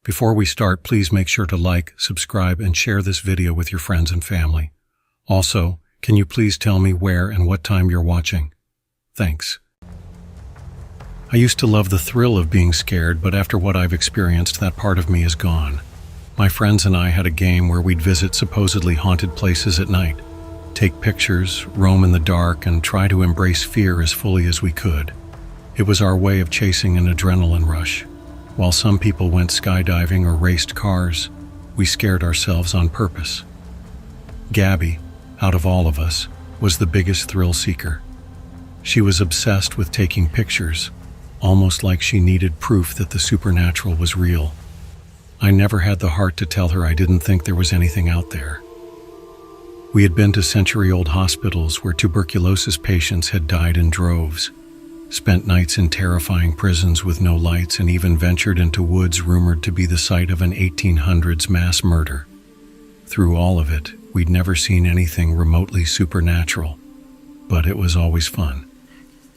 Before we start, please make sure to like, subscribe, and share this video with your friends and family. Also, can you please tell me where and what time you're watching? Thanks. I used to love the thrill of being scared, but after what I've experienced, that part of me is gone. My friends and I had a game where we'd visit supposedly haunted places at night, take pictures, roam in the dark, and try to embrace fear as fully as we could. It was our way of chasing an adrenaline rush. While some people went skydiving or raced cars, we scared ourselves on purpose. Gabby, out of all of us, was the biggest thrill seeker. She was obsessed with taking pictures, almost like she needed proof that the supernatural was real. I never had the heart to tell her I didn't think there was anything out there. We had been to century-old hospitals where tuberculosis patients had died in droves, spent nights in terrifying prisons with no lights, and even ventured into woods rumored to be the site of an 1800s mass murder. Through all of it, we'd never seen anything remotely supernatural, but it was always fun.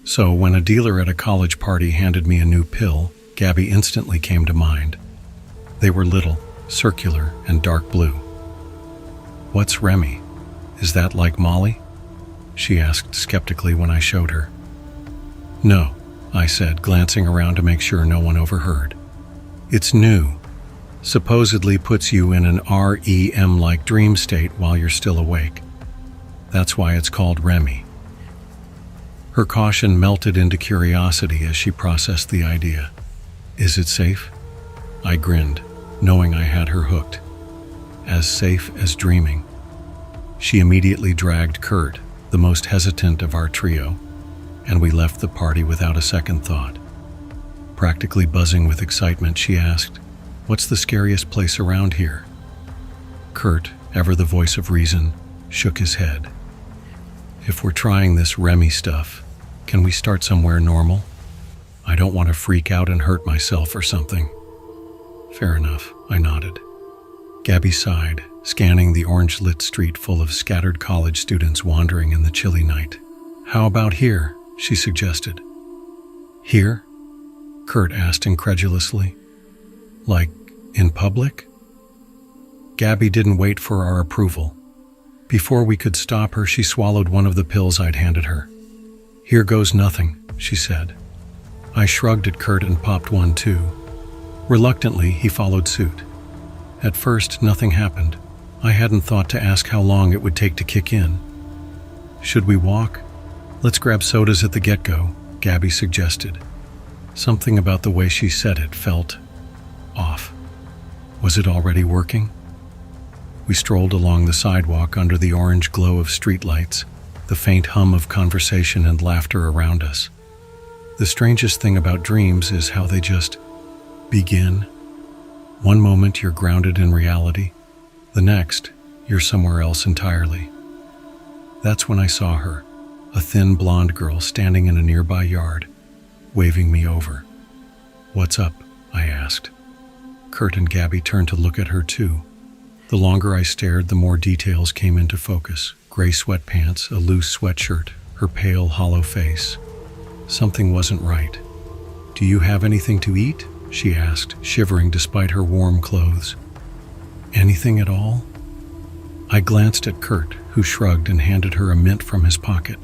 So when a dealer at a college party handed me a new pill, Gabby instantly came to mind. They were little, circular, and dark blue. "What's Remy? Is that like Molly?" she asked skeptically when I showed her. "No," I said, glancing around to make sure no one overheard. "It's new. Supposedly puts you in an REM-like dream state while you're still awake. That's why it's called Remy." Her caution melted into curiosity as she processed the idea. "Is it safe?" I grinned, knowing I had her hooked. As safe as dreaming. She immediately dragged Kurt, the most hesitant of our trio, and we left the party without a second thought. Practically buzzing with excitement, she asked, "What's the scariest place around here?" Kurt, ever the voice of reason, shook his head. "If we're trying this Remy stuff, can we start somewhere normal? I don't want to freak out and hurt myself or something." "Fair enough," I nodded. Gabby sighed, scanning the orange-lit street full of scattered college students wandering in the chilly night. "How about here?" she suggested. "Here?" Kurt asked incredulously. "Like, in public?" Gabby didn't wait for our approval. Before we could stop her, she swallowed one of the pills I'd handed her. "Here goes nothing," she said. I shrugged at Kurt and popped one too. Reluctantly, he followed suit. At first, nothing happened. I hadn't thought to ask how long it would take to kick in. "Should we walk? Let's grab sodas at the get-go," Gabby suggested. Something about the way she said it felt off. Was it already working? We strolled along the sidewalk under the orange glow of streetlights, the faint hum of conversation and laughter around us. The strangest thing about dreams is how they just begin. One moment you're grounded in reality, the next you're somewhere else entirely. That's when I saw her, a thin blonde girl standing in a nearby yard, waving me over. "What's up?" I asked. Kurt and Gabby turned to look at her too. The longer I stared, the more details came into focus. Gray sweatpants, a loose sweatshirt, her pale, hollow face. Something wasn't right. "Do you have anything to eat?" she asked, shivering despite her warm clothes. "Anything at all?" I glanced at Kurt, who shrugged and handed her a mint from his pocket.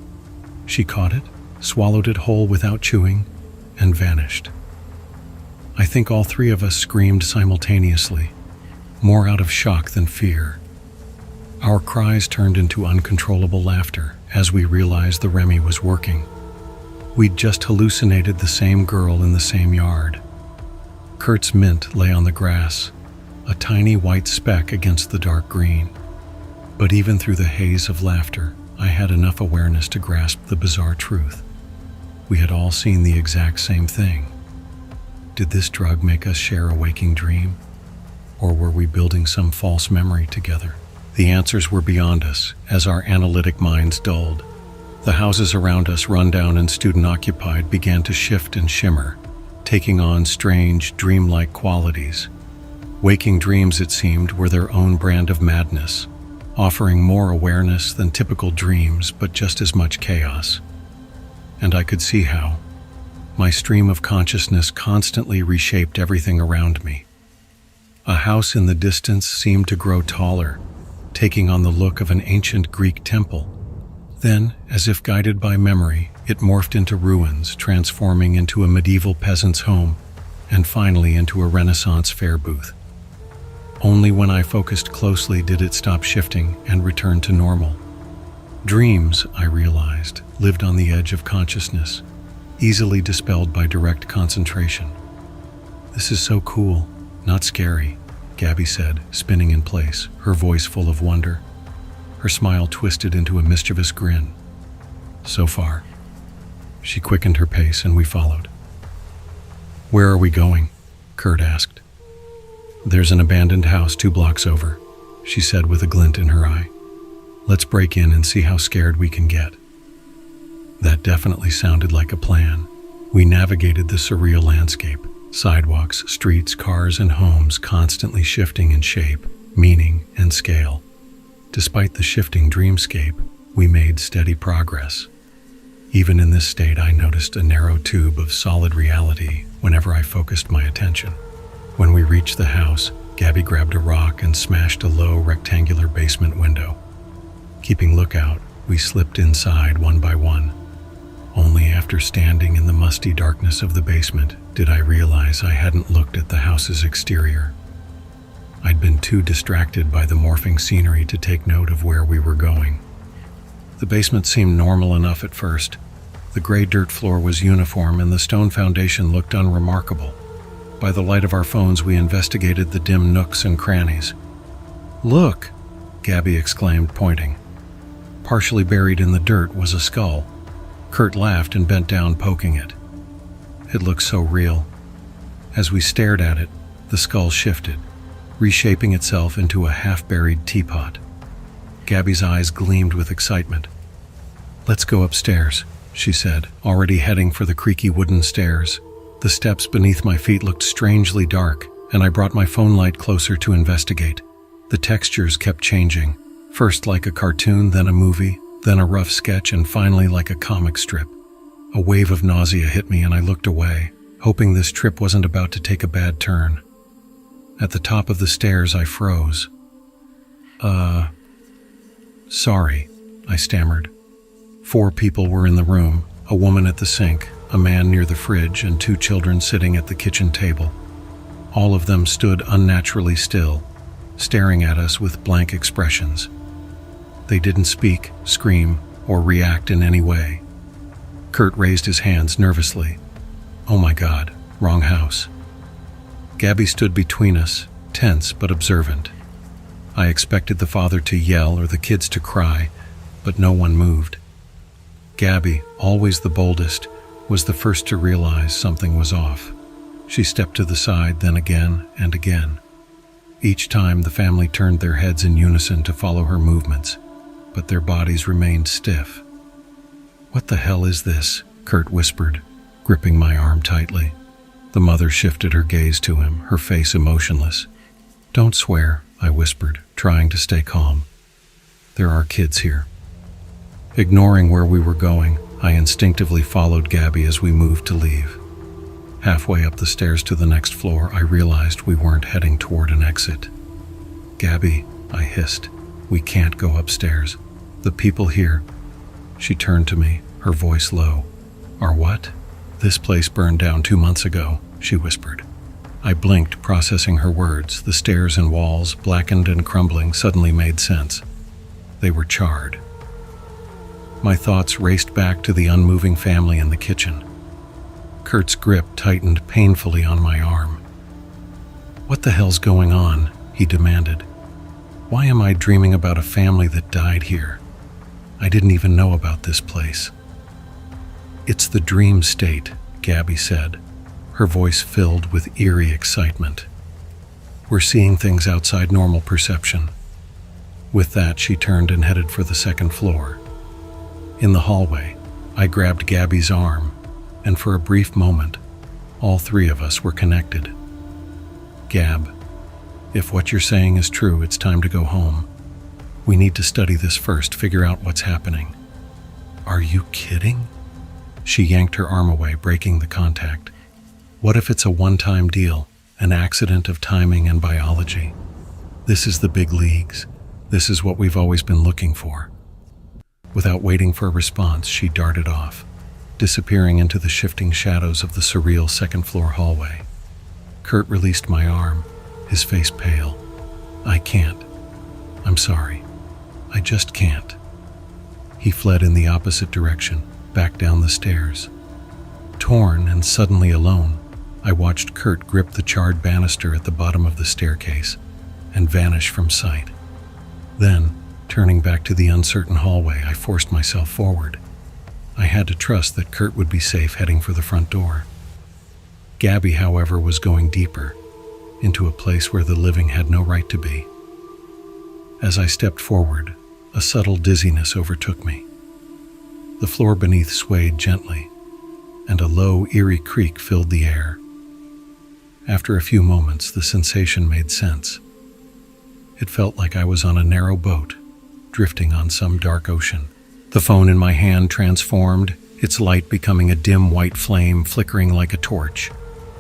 She caught it, swallowed it whole without chewing, and vanished. I think all three of us screamed simultaneously, more out of shock than fear. Our cries turned into uncontrollable laughter as we realized the Remy was working. We'd just hallucinated the same girl in the same yard. Kurt's mint lay on the grass, a tiny white speck against the dark green. But even through the haze of laughter, I had enough awareness to grasp the bizarre truth. We had all seen the exact same thing. Did this drug make us share a waking dream? Or were we building some false memory together? The answers were beyond us as our analytic minds dulled. The houses around us, rundown and student-occupied, began to shift and shimmer, taking on strange, dreamlike qualities. Waking dreams, it seemed, were their own brand of madness, offering more awareness than typical dreams, but just as much chaos. And I could see how. My stream of consciousness constantly reshaped everything around me. A house in the distance seemed to grow taller, taking on the look of an ancient Greek temple. Then, as if guided by memory, it morphed into ruins, transforming into a medieval peasant's home, and finally into a Renaissance fair booth. Only when I focused closely did it stop shifting and return to normal. Dreams, I realized, lived on the edge of consciousness, easily dispelled by direct concentration. "This is so cool, not scary," Gabby said, spinning in place, her voice full of wonder. Her smile twisted into a mischievous grin. "So far." She quickened her pace and we followed. "Where are we going?" Kurt asked. "There's an abandoned house 2 blocks over," she said with a glint in her eye. "Let's break in and see how scared we can get." That definitely sounded like a plan. We navigated the surreal landscape. Sidewalks, streets, cars, and homes constantly shifting in shape, meaning, and scale. Despite the shifting dreamscape, we made steady progress. Even in this state, I noticed a narrow tube of solid reality whenever I focused my attention. When we reached the house, Gabby grabbed a rock and smashed a low, rectangular basement window. Keeping lookout, we slipped inside one by one. Only after standing in the musty darkness of the basement did I realize I hadn't looked at the house's exterior. I'd been too distracted by the morphing scenery to take note of where we were going. The basement seemed normal enough at first. The gray dirt floor was uniform and the stone foundation looked unremarkable. By the light of our phones, we investigated the dim nooks and crannies. "Look!" Gabby exclaimed, pointing. Partially buried in the dirt was a skull. Kurt laughed and bent down, poking it. It looked so real. As we stared at it, the skull shifted, reshaping itself into a half-buried teapot. Gabby's eyes gleamed with excitement. "Let's go upstairs," she said, already heading for the creaky wooden stairs. The steps beneath my feet looked strangely dark, and I brought my phone light closer to investigate. The textures kept changing, first like a cartoon, then a movie, then a rough sketch, and finally like a comic strip. A wave of nausea hit me and I looked away, hoping this trip wasn't about to take a bad turn. At the top of the stairs, I froze. Sorry," I stammered. 4 people were in the room, a woman at the sink, a man near the fridge, and 2 children sitting at the kitchen table. All of them stood unnaturally still, staring at us with blank expressions. They didn't speak, scream, or react in any way. Kurt raised his hands nervously. "Oh my God, wrong house." Gabby stood between us, tense but observant. I expected the father to yell or the kids to cry, but no one moved. Gabby, always the boldest, was the first to realize something was off. She stepped to the side, then again and again. Each time the family turned their heads in unison to follow her movements, but their bodies remained stiff. "What the hell is this?" Kurt whispered, gripping my arm tightly. The mother shifted her gaze to him, her face emotionless. "Don't swear," I whispered, trying to stay calm. "There are kids here." Ignoring where we were going, I instinctively followed Gabby as we moved to leave. Halfway up the stairs to the next floor, I realized we weren't heading toward an exit. "Gabby," I hissed, "we can't go upstairs. The people here—" She turned to me, her voice low. "Are what?" "This place burned down 2 months ago," she whispered. I blinked, processing her words. The stairs and walls, blackened and crumbling, suddenly made sense. They were charred. My thoughts raced back to the unmoving family in the kitchen. Kurt's grip tightened painfully on my arm. "What the hell's going on?" he demanded. "Why am I dreaming about a family that died here? I didn't even know about this place." "It's the dream state," Gabby said, her voice filled with eerie excitement. "We're seeing things outside normal perception." With that, she turned and headed for the second floor. In the hallway, I grabbed Gabby's arm, and for a brief moment, all 3 of us were connected. "Gab, if what you're saying is true, it's time to go home. We need to study this first, figure out what's happening." "Are you kidding?" She yanked her arm away, breaking the contact. "What if it's a one-time deal, an accident of timing and biology. This is the big leagues. This is what we've always been looking for. Without waiting for a response, she darted off, disappearing into the shifting shadows of the surreal second-floor hallway. Kurt released my arm, his face pale. "I can't. I'm sorry. I just can't." He fled in the opposite direction, back down the stairs. Torn and suddenly alone, I watched Kurt grip the charred banister at the bottom of the staircase and vanish from sight. Then, turning back to the uncertain hallway, I forced myself forward. I had to trust that Kurt would be safe heading for the front door. Gabby, however, was going deeper, into a place where the living had no right to be. As I stepped forward, a subtle dizziness overtook me. The floor beneath swayed gently, and a low, eerie creak filled the air. After a few moments, the sensation made sense. It felt like I was on a narrow boat, drifting on some dark ocean. The phone in my hand transformed, its light becoming a dim white flame flickering like a torch.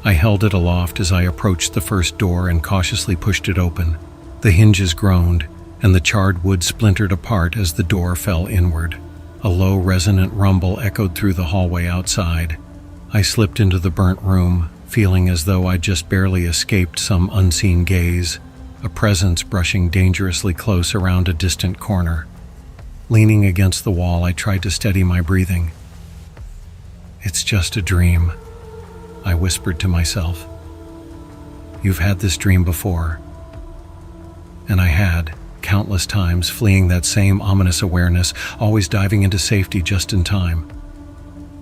I held it aloft as I approached the first door and cautiously pushed it open. The hinges groaned, and the charred wood splintered apart as the door fell inward. A low, resonant rumble echoed through the hallway outside. I slipped into the burnt room, feeling as though I'd just barely escaped some unseen gaze, a presence brushing dangerously close around a distant corner. Leaning against the wall, I tried to steady my breathing. "It's just a dream," I whispered to myself. "You've had this dream before." And I had, countless times, fleeing that same ominous awareness, always diving into safety just in time.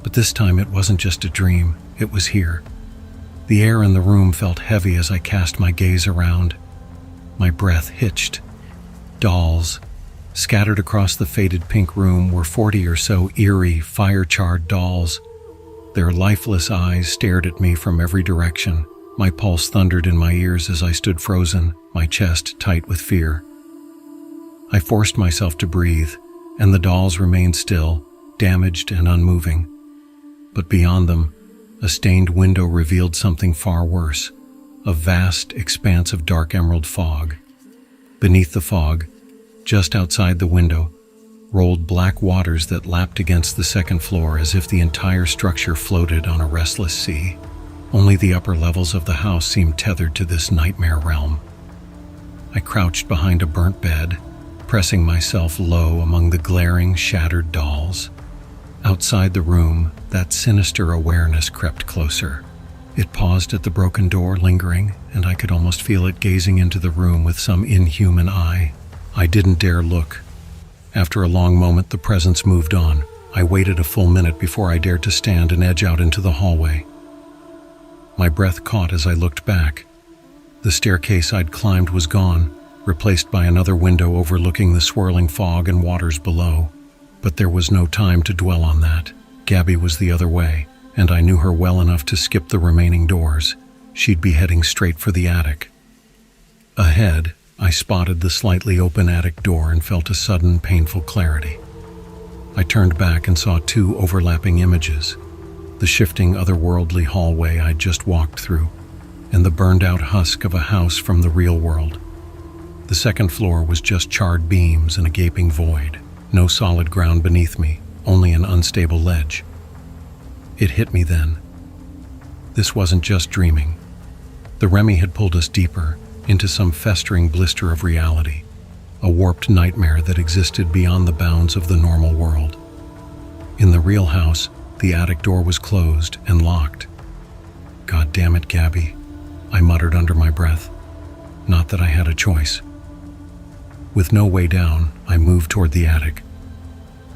But this time it wasn't just a dream, it was here. The air in the room felt heavy as I cast my gaze around. My breath hitched. Dolls. Scattered across the faded pink room were 40 or so eerie, fire-charred dolls. Their lifeless eyes stared at me from every direction. My pulse thundered in my ears as I stood frozen, my chest tight with fear. I forced myself to breathe, and the dolls remained still, damaged and unmoving. But beyond them, a stained window revealed something far worse, a vast expanse of dark emerald fog. Beneath the fog, just outside the window, rolled black waters that lapped against the second floor as if the entire structure floated on a restless sea. Only the upper levels of the house seemed tethered to this nightmare realm. I crouched behind a burnt bed, pressing myself low among the glaring, shattered dolls. Outside the room, that sinister awareness crept closer. It paused at the broken door, lingering, and I could almost feel it gazing into the room with some inhuman eye. I didn't dare look. After a long moment, the presence moved on. I waited a full minute before I dared to stand and edge out into the hallway. My breath caught as I looked back. The staircase I'd climbed was gone, replaced by another window overlooking the swirling fog and waters below. But there was no time to dwell on that. Gabby was the other way, and I knew her well enough to skip the remaining doors. She'd be heading straight for the attic. Ahead, I spotted the slightly open attic door and felt a sudden, painful clarity. I turned back and saw two overlapping images: the shifting, otherworldly hallway I'd just walked through, and the burned-out husk of a house from the real world. The second floor was just charred beams and a gaping void. No solid ground beneath me, only an unstable ledge. It hit me then. This wasn't just dreaming. The Remy had pulled us deeper, into some festering blister of reality, a warped nightmare that existed beyond the bounds of the normal world. In the real house, the attic door was closed and locked. "God damn it, Gabby," I muttered under my breath. Not that I had a choice. With no way down, I moved toward the attic.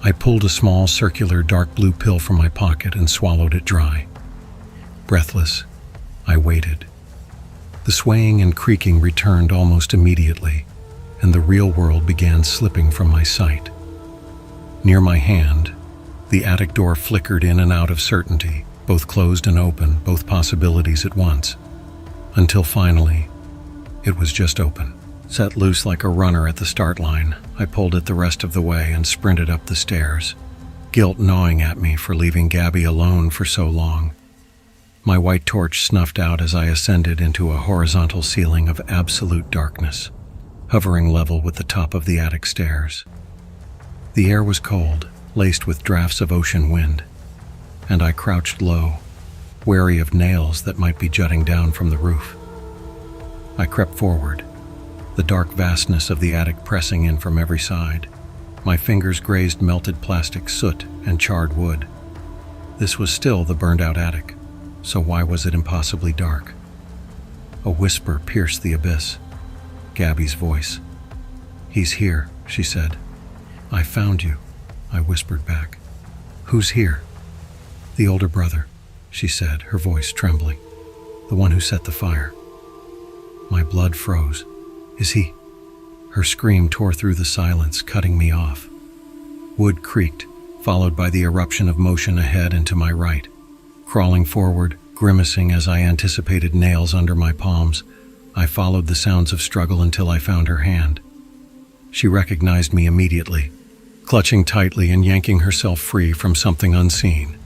I pulled a small, circular, dark blue pill from my pocket and swallowed it dry. Breathless, I waited. The swaying and creaking returned almost immediately, and the real world began slipping from my sight. Near my hand, the attic door flickered in and out of certainty, both closed and open, both possibilities at once, until finally, it was just open. Set loose like a runner at the start line, I pulled it the rest of the way and sprinted up the stairs, guilt gnawing at me for leaving Gabby alone for so long. My white torch snuffed out as I ascended into a horizontal ceiling of absolute darkness, hovering level with the top of the attic stairs. The air was cold, laced with drafts of ocean wind, and I crouched low, wary of nails that might be jutting down from the roof. I crept forward, the dark vastness of the attic pressing in from every side. My fingers grazed melted plastic, soot, and charred wood. This was still the burned-out attic, so why was it impossibly dark? A whisper pierced the abyss. Gabby's voice. "He's here," she said. "I found you," I whispered back. "Who's here?" "The older brother," she said, her voice trembling. "The one who set the fire." My blood froze. "Is he?" Her scream tore through the silence, cutting me off. Wood creaked, followed by the eruption of motion ahead and to my right. Crawling forward, grimacing as I anticipated nails under my palms, I followed the sounds of struggle until I found her hand. She recognized me immediately, clutching tightly and yanking herself free from something unseen.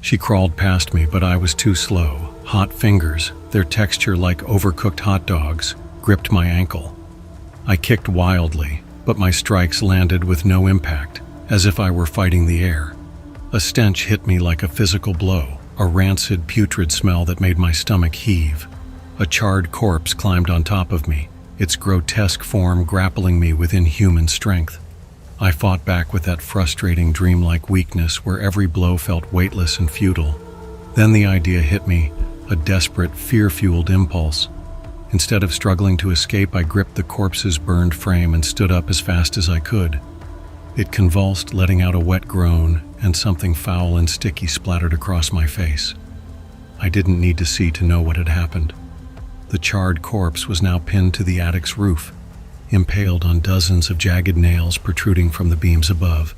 She crawled past me, but I was too slow. Hot fingers, their texture like overcooked hot dogs, gripped my ankle. I kicked wildly, but my strikes landed with no impact, as if I were fighting the air. A stench hit me like a physical blow, a rancid, putrid smell that made my stomach heave. A charred corpse climbed on top of me, its grotesque form grappling me with inhuman strength. I fought back with that frustrating, dreamlike weakness where every blow felt weightless and futile. Then the idea hit me, a desperate, fear-fueled impulse. Instead of struggling to escape, I gripped the corpse's burned frame and stood up as fast as I could. It convulsed, letting out a wet groan, and something foul and sticky splattered across my face. I didn't need to see to know what had happened. The charred corpse was now pinned to the attic's roof, impaled on dozens of jagged nails protruding from the beams above.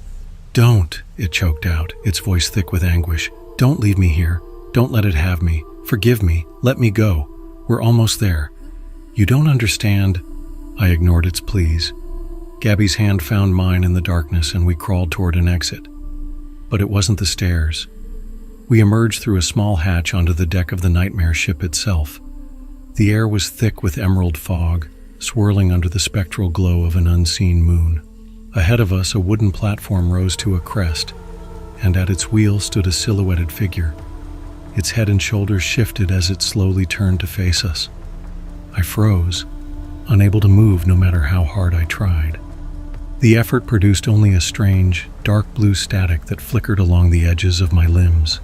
"Don't," it choked out, its voice thick with anguish. "Don't leave me here. Don't let it have me. Forgive me. Let me go. We're almost there." "You don't understand." I ignored its pleas. Gabby's hand found mine in the darkness, and we crawled toward an exit. But it wasn't the stairs. We emerged through a small hatch onto the deck of the nightmare ship itself. The air was thick with emerald fog, swirling under the spectral glow of an unseen moon. Ahead of us, a wooden platform rose to a crest, and at its wheel stood a silhouetted figure. Its head and shoulders shifted as it slowly turned to face us. I froze, unable to move no matter how hard I tried. The effort produced only a strange, dark blue static that flickered along the edges of my limbs.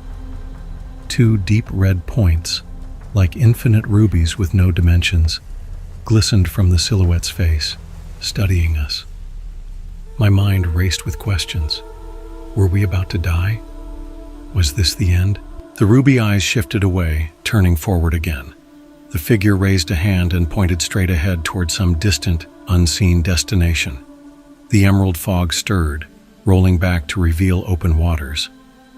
Two deep red points, like infinite rubies with no dimensions, glistened from the silhouette's face, studying us. My mind raced with questions. Were we about to die? Was this the end? The ruby eyes shifted away, turning forward again. The figure raised a hand and pointed straight ahead toward some distant, unseen destination. The emerald fog stirred, rolling back to reveal open waters.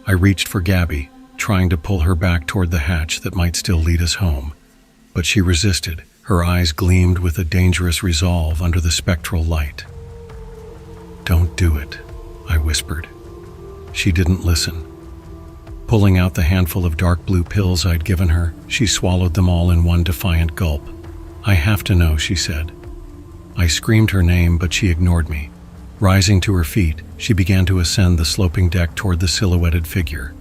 I reached for Gabby, trying to pull her back toward the hatch that might still lead us home. But she resisted. Her eyes gleamed with a dangerous resolve under the spectral light. "Don't do it," I whispered. She didn't listen. Pulling out the handful of dark blue pills I'd given her, she swallowed them all in one defiant gulp. "I have to know," she said. I screamed her name, but she ignored me. Rising to her feet, she began to ascend the sloping deck toward the silhouetted figure.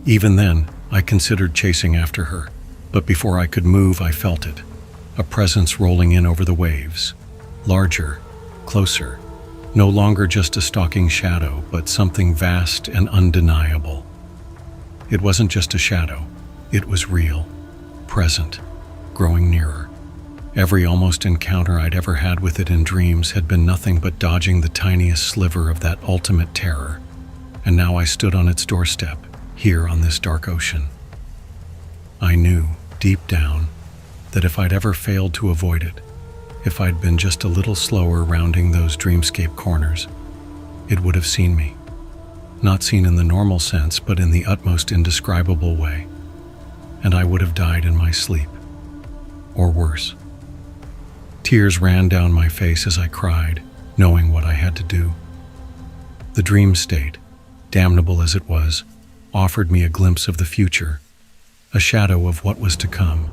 Even then, I considered chasing after her, but before I could move, I felt it. A presence rolling in over the waves. Larger, closer. No longer just a stalking shadow, but something vast and undeniable. It wasn't just a shadow. It was real, present, growing nearer. Every almost encounter I'd ever had with it in dreams had been nothing but dodging the tiniest sliver of that ultimate terror. And now I stood on its doorstep, here on this dark ocean. I knew, deep down, that if I'd ever failed to avoid it, if I'd been just a little slower rounding those dreamscape corners, it would have seen me. Not seen in the normal sense, but in the utmost indescribable way. And I would have died in my sleep. Or worse. Tears ran down my face as I cried, knowing what I had to do. The dream state, damnable as it was, offered me a glimpse of the future, a shadow of what was to come.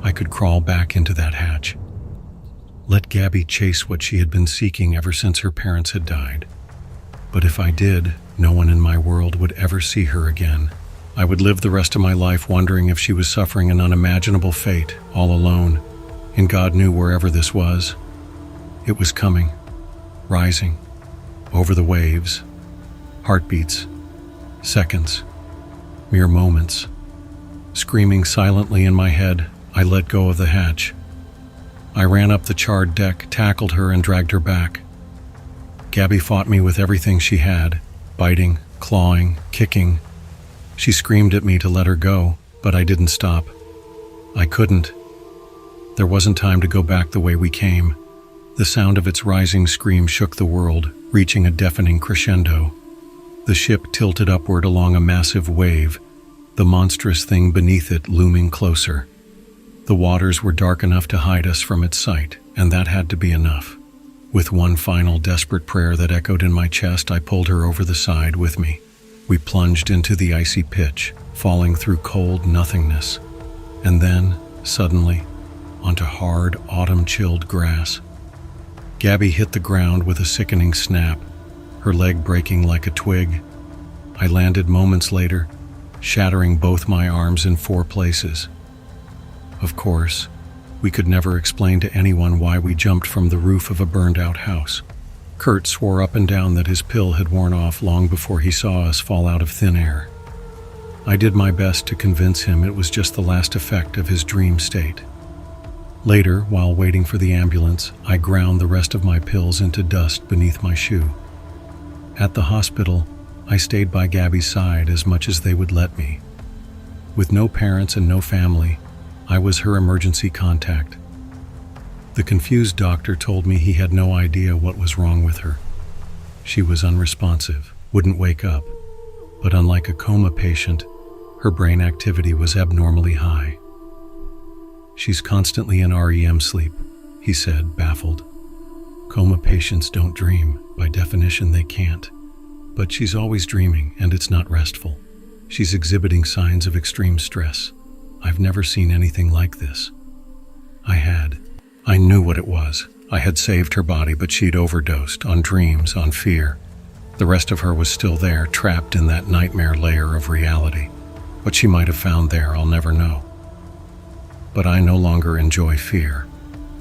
I could crawl back into that hatch. Let Gabby chase what she had been seeking ever since her parents had died. But if I did, no one in my world would ever see her again. I would live the rest of my life wondering if she was suffering an unimaginable fate, all alone, and God knew wherever this was. It was coming, rising, over the waves, heartbeats, seconds, mere moments. Screaming silently in my head, I let go of the hatch. I ran up the charred deck, tackled her, and dragged her back. Gabby fought me with everything she had, biting, clawing, kicking. She screamed at me to let her go, but I didn't stop. I couldn't. There wasn't time to go back the way we came. The sound of its rising scream shook the world, reaching a deafening crescendo. The ship tilted upward along a massive wave, the monstrous thing beneath it looming closer. The waters were dark enough to hide us from its sight, and that had to be enough. With one final desperate prayer that echoed in my chest, I pulled her over the side with me. We plunged into the icy pitch, falling through cold nothingness, and then, suddenly, onto hard, autumn-chilled grass. Gabby hit the ground with a sickening snap, her leg breaking like a twig. I landed moments later, shattering both my arms in 4 places. Of course, we could never explain to anyone why we jumped from the roof of a burned-out house. Kurt swore up and down that his pill had worn off long before he saw us fall out of thin air. I did my best to convince him it was just the last effect of his dream state. Later, while waiting for the ambulance, I ground the rest of my pills into dust beneath my shoe. At the hospital, I stayed by Gabby's side as much as they would let me. With no parents and no family, I was her emergency contact. The confused doctor told me he had no idea what was wrong with her. She was unresponsive, wouldn't wake up, but unlike a coma patient, her brain activity was abnormally high. "She's constantly in REM sleep," he said, baffled. "Coma patients don't dream. By definition, they can't. But she's always dreaming, and it's not restful. She's exhibiting signs of extreme stress. I've never seen anything like this." I knew what it was. I had saved her body, but she'd overdosed on dreams, on fear. The rest of her was still there, trapped in that nightmare layer of reality. What she might have found there, I'll never know. But I no longer enjoy fear.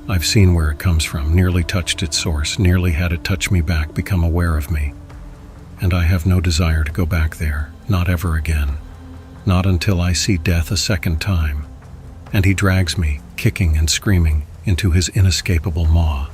I've seen where it comes from, nearly touched its source, nearly had it touch me back, become aware of me. And I have no desire to go back there, not ever again. Not until I see death a second time. And he drags me, kicking and screaming, into his inescapable maw.